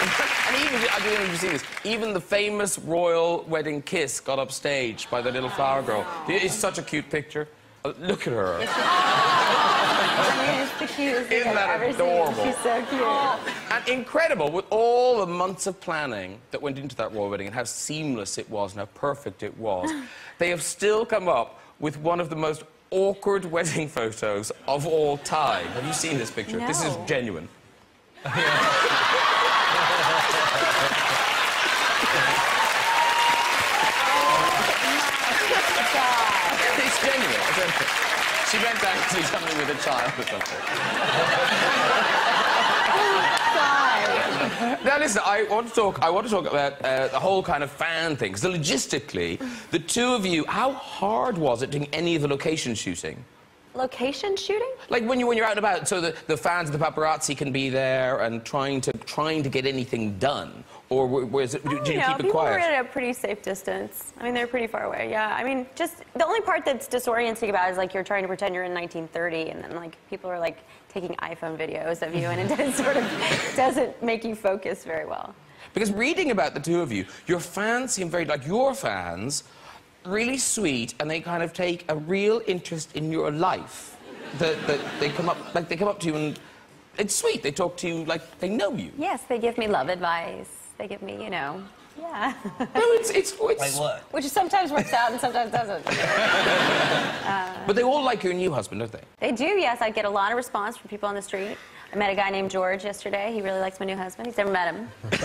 And even, I don't know if you've seen this, even the famous royal wedding kiss got upstaged by the little flower girl. It's such a cute picture. Look at her. It's the cutest thing Isn't I've that ever adorable? seen. She's so cute. And incredible, with all the months of planning that went into that royal wedding and how seamless it was and how perfect it was, they have still come up with one of the most awkward wedding photos of all time. Have you seen this picture? No. This is genuine. It's genuine. She went down to do something with a child or something. Now listen, I want to talk about the whole kind of fan thing. So logistically, the two of you, how hard was it doing any of the location shooting? Location shooting? Like when you're out and about, so the fans, the paparazzi can be there and trying to get anything done, or was it? Did you keep it people quiet? were at a pretty safe distance. I mean, they're pretty far away. Yeah. I mean, just the only part that's disorienting about it is like you're trying to pretend you're in 1930, and then like people are like taking iPhone videos of you, and it sort of doesn't make you focus very well. Because reading about the two of you, your fans seem very like your fans. Really sweet, and they kind of take a real interest in your life. That they come up to you, and it's sweet. They talk to you like they know you. Yes, they give me love advice. They give me, you know, yeah. No, it's Like what? Which sometimes works out and sometimes doesn't. But they all like your new husband, don't they? They do, yes. I get a lot of response from people on the street. I met a guy named George yesterday. He really likes my new husband. He's never met him. But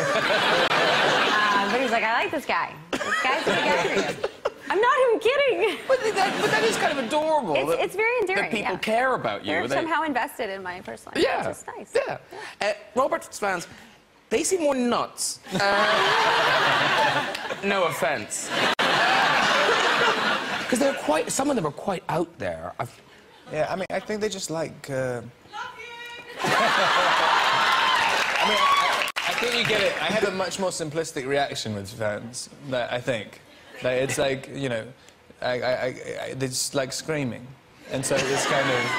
he's like, I like this guy. This guy's the guy for you. I'm not even kidding. But that is kind of adorable. It's very endearing. That people care about you. They're somehow invested in my personal life. Yeah. Which is nice. Yeah. Robert's fans, they seem more nuts. No offense. Because they're quite. Some of them are quite out there. Yeah, I mean, I think they just like. I mean, I think you get it. I have a much more simplistic reaction with fans. I think. Like, it's like, you know, they're just like screaming. And so it's kind of,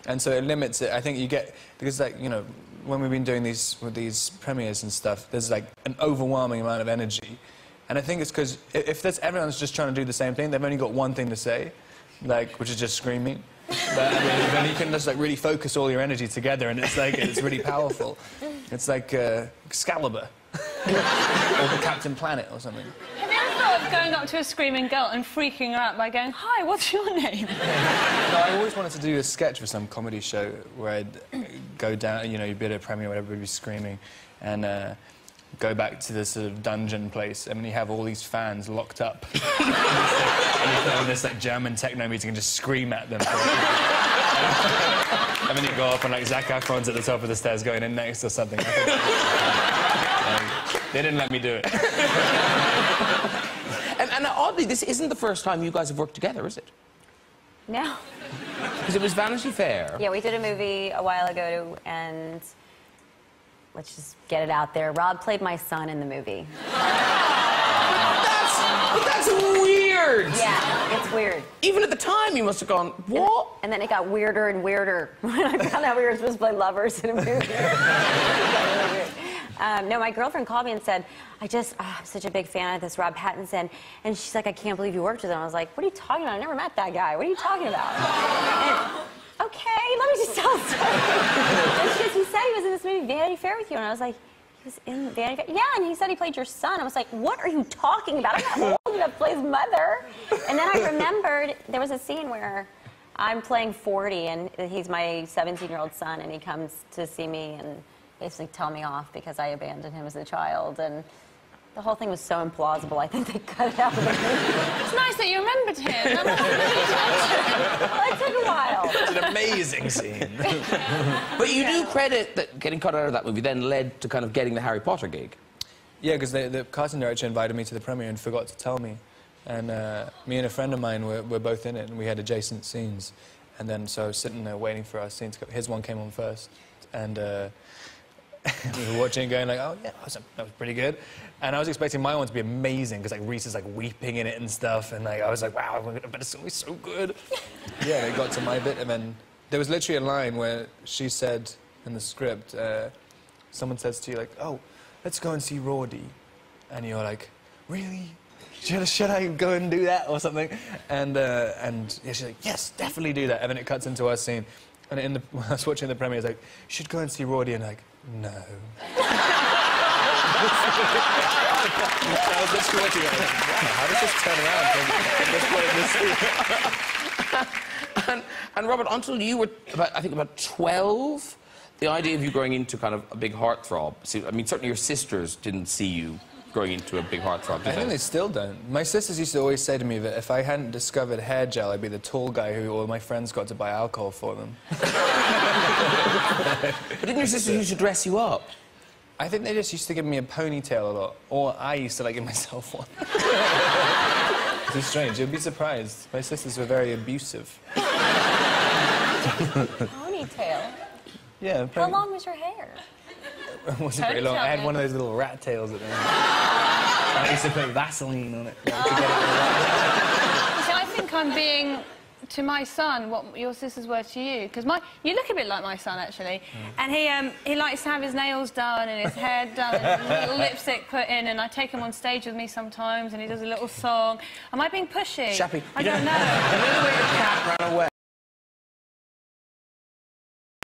and so it limits it. I think you get, because like, you know, when we've been doing these premieres and stuff, there's like an overwhelming amount of energy. And I think it's because if everyone's just trying to do the same thing, they've only got one thing to say, like, which is just screaming. But I mean, then you can just like really focus all your energy together, and it's like, it's really powerful. It's like Excalibur. Or the Captain Planet or something. Of going up to a screaming girl and freaking her out by going, "Hi, what's your name?" No, I always wanted to do a sketch for some comedy show where I'd go down, you know, you'd be at a premiere where everybody was screaming, and go back to this sort of dungeon place, and you have all these fans locked up. And you put on this like German techno meeting and just scream at them. And then you go up and like Zac Efron's at the top of the stairs going in next or something. They didn't let me do it. And oddly, this isn't the first time you guys have worked together, is it? No. Because it was Vanity Fair. Yeah, we did a movie a while ago, and let's just get it out there. Rob played my son in the movie. But that's weird! Yeah, it's weird. Even at the time, you must have gone, what? And then it got weirder and weirder when I found out we were supposed to play lovers in a movie. It got really weird. No, my girlfriend called me and said, I'm such a big fan of this Rob Pattinson. And she's like, I can't believe you worked with him. I was like, what are you talking about? I never met that guy. What are you talking about? And, okay, let me just tell a story. And she goes, he said he was in this movie, Vanity Fair, with you. And I was like, he was in Vanity Fair? Yeah, and he said he played your son. I was like, what are you talking about? I'm not old enough to play his mother. And then I remembered there was a scene where I'm playing 40, and he's my 17-year-old son, and he comes to see me and basically tell me off because I abandoned him as a child, and the whole thing was so implausible. I think they cut it out of the movie. It's nice that you remembered him. Well, it took a while. It's an amazing scene. But you do credit that getting cut out of that movie then led to kind of getting the Harry Potter gig. Yeah, because the casting director invited me to the premiere and forgot to tell me. And me and a friend of mine were both in it, and we had adjacent scenes. And then, so I was sitting there waiting for our scene to go. His one came on first. And we were watching it going like, oh, yeah, that was pretty good. And I was expecting my one to be amazing, because like Reese is like weeping in it and stuff. And like I was like, wow, it's going to be so good. Yeah, it got to my bit, and then there was literally a line where she said in the script, someone says to you, like, oh, let's go and see Roddy. And you're like, really? Should I go and do that or something? And yeah, she's like, yes, definitely do that. And then it cuts into our scene. And when I was watching the premiere, it's like, you should go and see Roddy. And like, no. I was just watching it. How does this turn around? And Robert, until you were, I think, about 12, the idea of you growing into kind of a big heartthrob, I mean, certainly your sisters didn't see you growing into a big heartthrob, did I think they still don't. My sisters used to always say to me that if I hadn't discovered hair gel, I'd be the tall guy who all my friends got to buy alcohol for them. But didn't your sisters used to dress you up? I think they just used to give me a ponytail a lot, or I used to, like, give myself one. It's strange. You'd be surprised. My sisters were very abusive. Ponytail? Yeah. How long was your hair? It wasn't very long. I had one of those little rat tails at the end. I used to put Vaseline on it. See, I think I'm being, to my son, what your sisters were to you. Because you look a bit like my son, actually. And he likes to have his nails done and his hair done and a little lipstick put in, and I take him on stage with me sometimes and he does a little song. Am I being pushy? Shappy, I don't know. You know the way the cat ran away?